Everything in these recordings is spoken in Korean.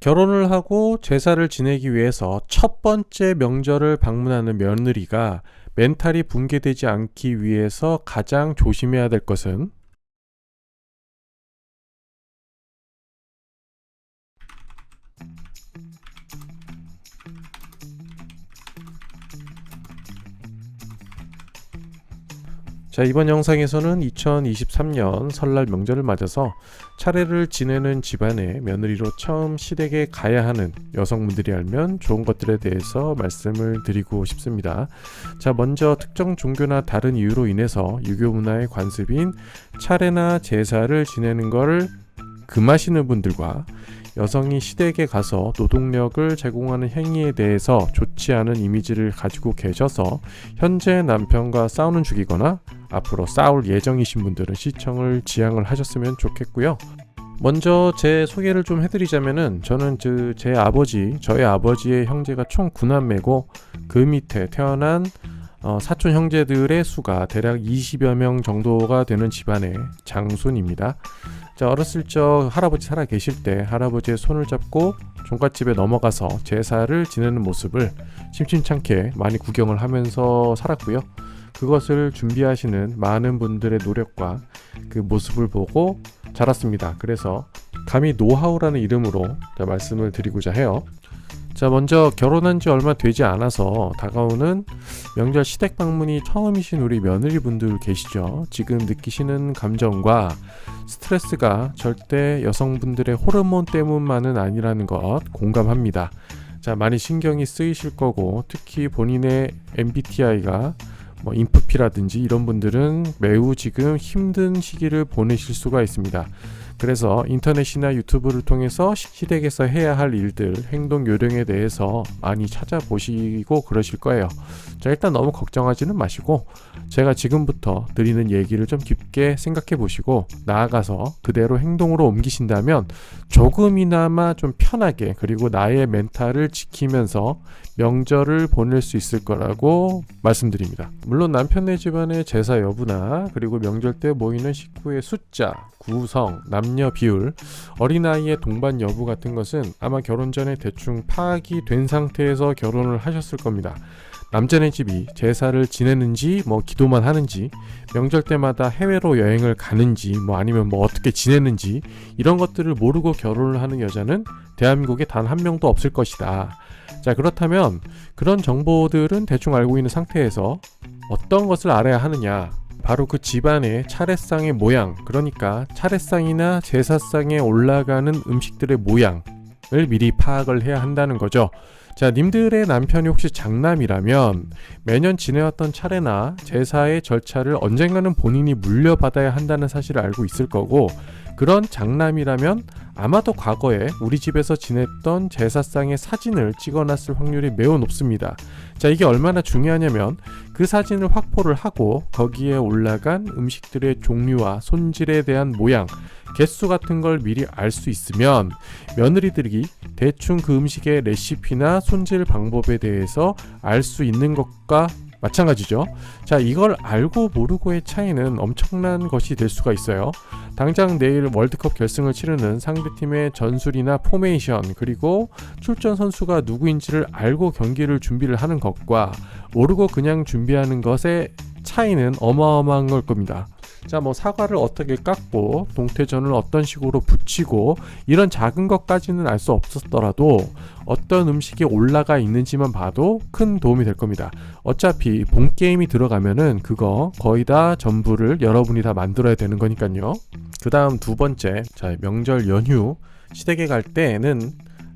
결혼을 하고 제사를 지내기 위해서 첫 번째 명절을 방문하는 며느리가 멘탈이 붕괴되지 않기 위해서 가장 조심해야 될 것은 자, 이번 영상에서는 2023년 설날 명절을 맞아서 차례를 지내는 집안의 며느리로 처음 시댁에 가야 하는 여성분들이 알면 좋은 것들에 대해서 말씀을 드리고 싶습니다. 자, 먼저 특정 종교나 다른 이유로 인해서 유교 문화의 관습인 차례나 제사를 지내는 걸 금하시는 분들과 여성이 시댁에 가서 노동력을 제공하는 행위에 대해서 좋지 않은 이미지를 가지고 계셔서 현재 남편과 싸우는 중이거나 앞으로 싸울 예정이신 분들은 시청을 지양을 하셨으면 좋겠고요. 먼저 제 소개를 좀 해드리자면은 저는 저희 아버지의 형제가 총 9남매고 그 밑에 태어난 사촌 형제들의 수가 대략 20여 명 정도가 되는 집안의 장손입니다. 자, 어렸을 적 할아버지 살아 계실 때 할아버지의 손을 잡고 종갓집에 넘어가서 제사를 지내는 모습을 심심찮게 많이 구경을 하면서 살았고요. 그것을 준비하시는 많은 분들의 노력과 그 모습을 보고 자랐습니다. 그래서 감히 노하우라는 이름으로 말씀을 드리고자 해요. 자, 먼저 결혼한 지 얼마 되지 않아서 다가오는 명절 시댁 방문이 처음이신 우리 며느리분들 계시죠? 지금 느끼시는 감정과 스트레스가 절대 여성분들의 호르몬 때문만은 아니라는 것 공감합니다. 자, 많이 신경이 쓰이실 거고 특히 본인의 MBTI가 인프피라든지 이런 분들은 매우 지금 힘든 시기를 보내실 수가 있습니다. 그래서 인터넷이나 유튜브를 통해서 시댁에서 해야 할 일들, 행동 요령에 대해서 많이 찾아보시고 그러실 거예요. 자, 일단 너무 걱정하지는 마시고 제가 지금부터 드리는 얘기를 좀 깊게 생각해 보시고 나아가서 그대로 행동으로 옮기신다면 조금이나마 좀 편하게 그리고 나의 멘탈을 지키면서 명절을 보낼 수 있을 거라고 말씀드립니다. 물론 남편네 집안의 제사 여부나 그리고 명절 때 모이는 식구의 숫자, 구성, 남녀 비율, 어린아이의 동반 여부 같은 것은 아마 결혼 전에 대충 파악이 된 상태에서 결혼을 하셨을 겁니다. 남자네 집이 제사를 지내는지 기도만 하는지 명절 때마다 해외로 여행을 가는지 아니면 어떻게 지내는지 이런 것들을 모르고 결혼을 하는 여자는 대한민국에 단 한 명도 없을 것이다. 자, 그렇다면 그런 정보들은 대충 알고 있는 상태에서 어떤 것을 알아야 하느냐, 바로 그 집안의 차례상의 모양, 그러니까 차례상이나 제사상에 올라가는 음식들의 모양을 미리 파악을 해야 한다는 거죠. 자, 님들의 남편이 혹시 장남이라면 매년 지내왔던 차례나 제사의 절차를 언젠가는 본인이 물려받아야 한다는 사실을 알고 있을 거고, 그런 장남이라면 아마도 과거에 우리 집에서 지냈던 제사상의 사진을 찍어놨을 확률이 매우 높습니다. 자, 이게 얼마나 중요하냐면 그 사진을 확보를 하고 거기에 올라간 음식들의 종류와 손질에 대한 모양, 개수 같은 걸 미리 알 수 있으면 며느리들이 대충 그 음식의 레시피나 손질 방법에 대해서 알 수 있는 것과 마찬가지죠. 자, 이걸 알고 모르고의 차이는 엄청난 것이 될 수가 있어요. 당장 내일 월드컵 결승을 치르는 상대팀의 전술이나 포메이션 그리고 출전 선수가 누구인지를 알고 경기를 준비를 하는 것과 모르고 그냥 준비하는 것의 차이는 어마어마한 걸 겁니다. 자, 사과를 어떻게 깎고 동태전을 어떤 식으로 부치고 이런 작은 것까지는 알 수 없었더라도 어떤 음식이 올라가 있는지만 봐도 큰 도움이 될 겁니다. 어차피 본 게임이 들어가면은 그거 거의 다 전부를 여러분이 다 만들어야 되는 거니까요. 그 다음 두 번째, 자, 명절 연휴 시댁에 갈 때는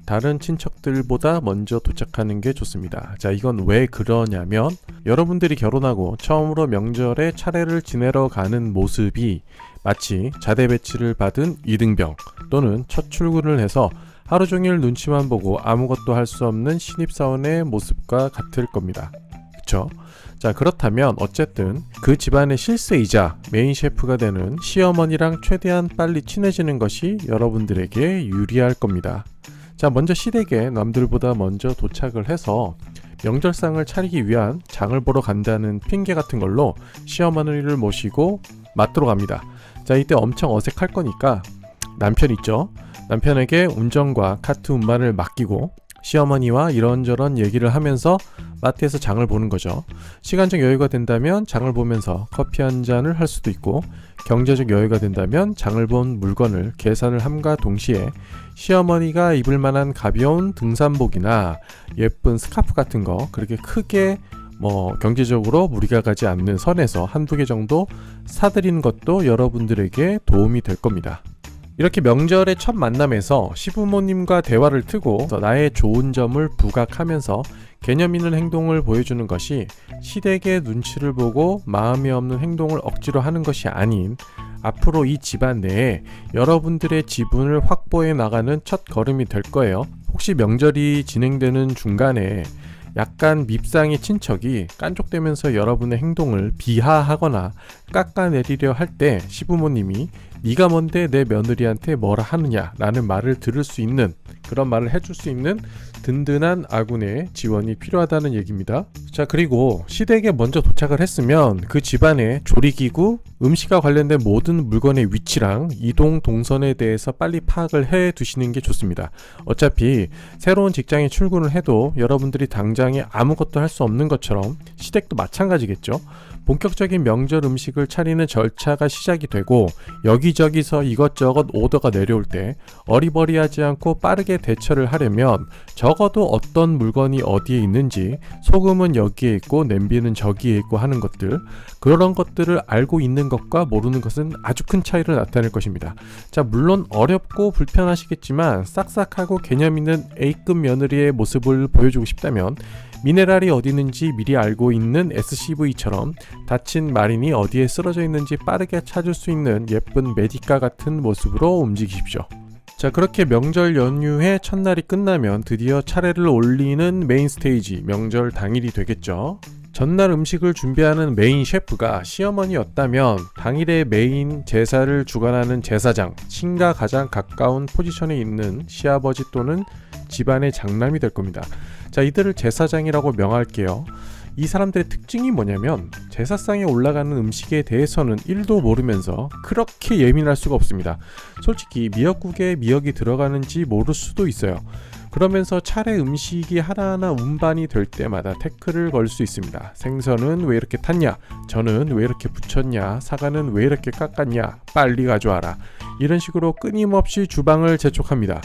다른 친척들보다 먼저 도착하는 게 좋습니다. 자, 이건 왜 그러냐면 여러분들이 결혼하고 처음으로 명절에 차례를 지내러 가는 모습이 마치 자대 배치를 받은 이등병 또는 첫 출근을 해서 하루 종일 눈치만 보고 아무것도 할 수 없는 신입사원의 모습과 같을 겁니다. 그쵸? 자, 그렇다면 어쨌든 그 집안의 실세이자 메인 셰프가 되는 시어머니랑 최대한 빨리 친해지는 것이 여러분들에게 유리할 겁니다. 자, 먼저 시댁에 남들보다 먼저 도착을 해서 명절상을 차리기 위한 장을 보러 간다는 핑계 같은 걸로 시어머니를 모시고 맞들어 갑니다. 자, 이때 엄청 어색할 거니까 남편 있죠? 남편에게 운전과 카트 운반을 맡기고 시어머니와 이런저런 얘기를 하면서 마트에서 장을 보는 거죠. 시간적 여유가 된다면 장을 보면서 커피 한 잔을 할 수도 있고, 경제적 여유가 된다면 장을 본 물건을 계산을 함과 동시에 시어머니가 입을 만한 가벼운 등산복이나 예쁜 스카프 같은 거, 그렇게 크게 경제적으로 무리가 가지 않는 선에서 한두 개 정도 사드리는 것도 여러분들에게 도움이 될 겁니다. 이렇게 명절의 첫 만남에서 시부모님과 대화를 트고 나의 좋은 점을 부각하면서 개념 있는 행동을 보여주는 것이 시댁의 눈치를 보고 마음이 없는 행동을 억지로 하는 것이 아닌, 앞으로 이 집안 내에 여러분들의 지분을 확보해 나가는 첫 걸음이 될 거예요. 혹시 명절이 진행되는 중간에 약간 밉상의 친척이 깐족대면서 여러분의 행동을 비하하거나 깎아내리려 할 때 시부모님이 네가 뭔데 내 며느리한테 뭐라 하느냐 라는 말을 들을 수 있는, 그런 말을 해줄 수 있는 든든한 아군의 지원이 필요하다는 얘기입니다. 자, 그리고 시댁에 먼저 도착을 했으면 그 집안의 조리기구, 음식과 관련된 모든 물건의 위치랑 이동 동선에 대해서 빨리 파악을 해 두시는 게 좋습니다. 어차피 새로운 직장에 출근을 해도 여러분들이 당장에 아무것도 할 수 없는 것처럼 시댁도 마찬가지겠죠. 본격적인 명절 음식을 차리는 절차가 시작이 되고 여기저기서 이것저것 오더가 내려올 때 어리버리하지 않고 빠르게 대처를 하려면 적어도 어떤 물건이 어디에 있는지, 소금은 여기에 있고 냄비는 저기에 있고 하는 것들, 그런 것들을 알고 있는 것과 모르는 것은 아주 큰 차이를 나타낼 것입니다. 자, 물론 어렵고 불편하시겠지만 싹싹하고 개념 있는 A급 며느리의 모습을 보여주고 싶다면 미네랄이 어디 있는지 미리 알고 있는 SCV처럼 다친 마린이 어디에 쓰러져 있는지 빠르게 찾을 수 있는 예쁜 메디카 같은 모습으로 움직이십시오. 자, 그렇게 명절 연휴의 첫날이 끝나면 드디어 차례를 올리는 메인 스테이지, 명절 당일이 되겠죠. 전날 음식을 준비하는 메인 셰프가 시어머니였다면 당일의 메인 제사를 주관하는 제사장, 신과 가장 가까운 포지션에 있는 시아버지 또는 집안의 장남이 될 겁니다. 자, 이들을 제사장이라고 명할게요. 이 사람들의 특징이 뭐냐면 제사상에 올라가는 음식에 대해서는 1도 모르면서 그렇게 예민할 수가 없습니다. 솔직히 미역국에 미역이 들어가는지 모를 수도 있어요. 그러면서 차례 음식이 하나하나 운반이 될 때마다 태클을 걸 수 있습니다. 생선은 왜 이렇게 탔냐? 저는 왜 이렇게 부쳤냐? 사과는 왜 이렇게 깎았냐? 빨리 가져와라. 이런 식으로 끊임없이 주방을 재촉합니다.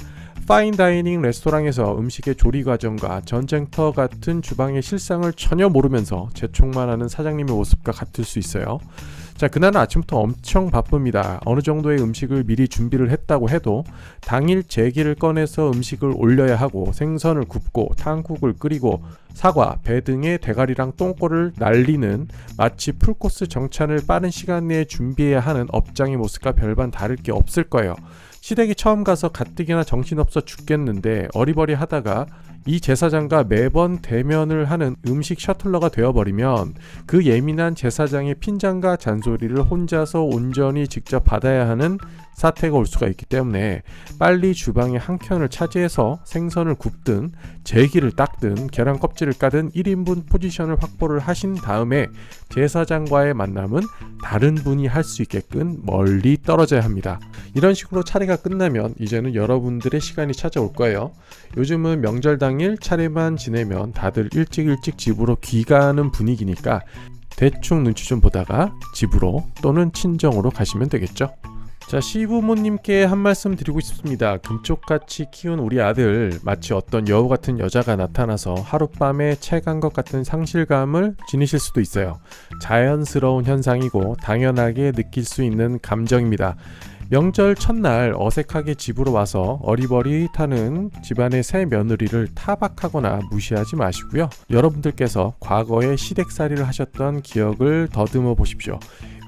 파인다이닝 레스토랑에서 음식의 조리 과정과 전쟁터 같은 주방의 실상을 전혀 모르면서 재촉만 하는 사장님의 모습과 같을 수 있어요. 자, 그날은 아침부터 엄청 바쁩니다. 어느 정도의 음식을 미리 준비를 했다고 해도 당일 제기를 꺼내서 음식을 올려야 하고 생선을 굽고 탕국을 끓이고 사과, 배 등의 대가리랑 똥꼬를 날리는 마치 풀코스 정찬을 빠른 시간 내에 준비해야 하는 업장의 모습과 별반 다를 게 없을 거예요. 시댁이 처음 가서 가뜩이나 정신없어 죽겠는데 어리버리 하다가 이 제사장과 매번 대면을 하는 음식 셔틀러가 되어버리면 그 예민한 제사장의 핀잔과 잔소리를 혼자서 온전히 직접 받아야 하는 사태가 올 수가 있기 때문에 빨리 주방의 한 켠을 차지해서 생선을 굽든 제기를 닦든 계란 껍질을 까든 1인분 포지션을 확보를 하신 다음에 제사장과의 만남은 다른 분이 할 수 있게끔 멀리 떨어져야 합니다. 이런 식으로 차례가 끝나면 이제는 여러분들의 시간이 찾아올 거예요. 요즘은 명절 당일 차례만 지내면 다들 일찍 집으로 귀가하는 분위기니까 대충 눈치 좀 보다가 집으로 또는 친정으로 가시면 되겠죠. 자, 시부모님께 한 말씀 드리고 싶습니다. 금쪽같이 키운 우리 아들, 마치 어떤 여우 같은 여자가 나타나서 하룻밤에 채간 것 같은 상실감을 지니실 수도 있어요. 자연스러운 현상이고 당연하게 느낄 수 있는 감정입니다. 명절 첫날 어색하게 집으로 와서 어리버리타는 집안의 새 며느리를 타박하거나 무시하지 마시고요. 여러분들께서 과거에 시댁살이를 하셨던 기억을 더듬어 보십시오.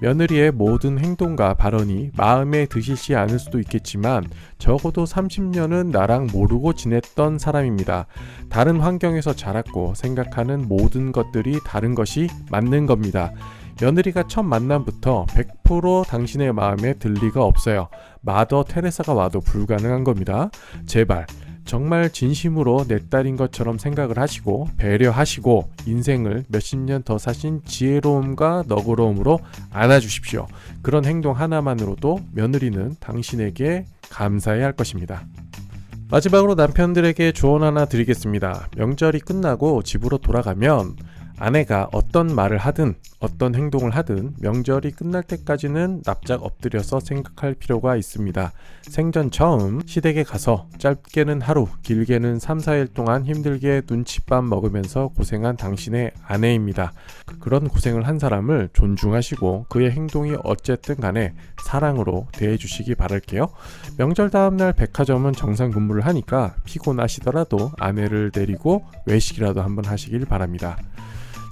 며느리의 모든 행동과 발언이 마음에 드시지 않을 수도 있겠지만 적어도 30년은 나랑 모르고 지냈던 사람입니다. 다른 환경에서 자랐고 생각하는 모든 것들이 다른 것이 맞는 겁니다. 며느리가 첫 만남부터 100% 당신의 마음에 들 리가 없어요. 마더 테레사가 와도 불가능한 겁니다. 제발 정말 진심으로 내 딸인 것처럼 생각을 하시고 배려하시고 인생을 몇십 년 더 사신 지혜로움과 너그러움으로 안아주십시오. 그런 행동 하나만으로도 며느리는 당신에게 감사해야 할 것입니다. 마지막으로 남편들에게 조언 하나 드리겠습니다. 명절이 끝나고 집으로 돌아가면 아내가 어떤 말을 하든 어떤 행동을 하든 명절이 끝날 때까지는 납작 엎드려서 생각할 필요가 있습니다. 생전 처음 시댁에 가서 짧게는 하루, 길게는 3, 4일 동안 힘들게 눈칫밥 먹으면서 고생한 당신의 아내입니다. 그런 고생을 한 사람을 존중하시고 그의 행동이 어쨌든 간에 사랑으로 대해주시기 바랄게요. 명절 다음날 백화점은 정상 근무를 하니까 피곤하시더라도 아내를 데리고 외식이라도 한번 하시길 바랍니다.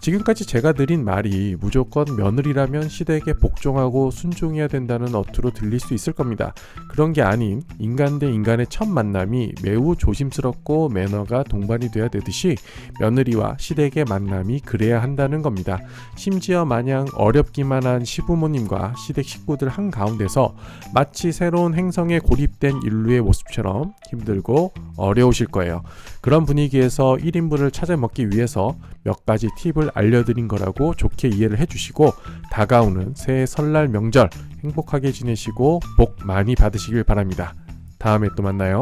지금까지 제가 드린 말이 무조건 며느리라면 시댁에 복종하고 순종해야 된다는 어투로 들릴 수 있을 겁니다. 그런 게 아닌 인간 대 인간의 첫 만남이 매우 조심스럽고 매너가 동반이 돼야 되듯이 며느리와 시댁의 만남이 그래야 한다는 겁니다. 심지어 마냥 어렵기만 한 시부모님과 시댁 식구들 한가운데서 마치 새로운 행성에 고립된 인류의 모습처럼 힘들고 어려우실 거예요. 그런 분위기에서 1인분을 찾아 먹기 위해서 몇 가지 팁을 알려드린 거라고 좋게 이해를 해주시고 다가오는 새해 설날 명절 행복하게 지내시고 복 많이 받으시길 바랍니다. 다음에 또 만나요.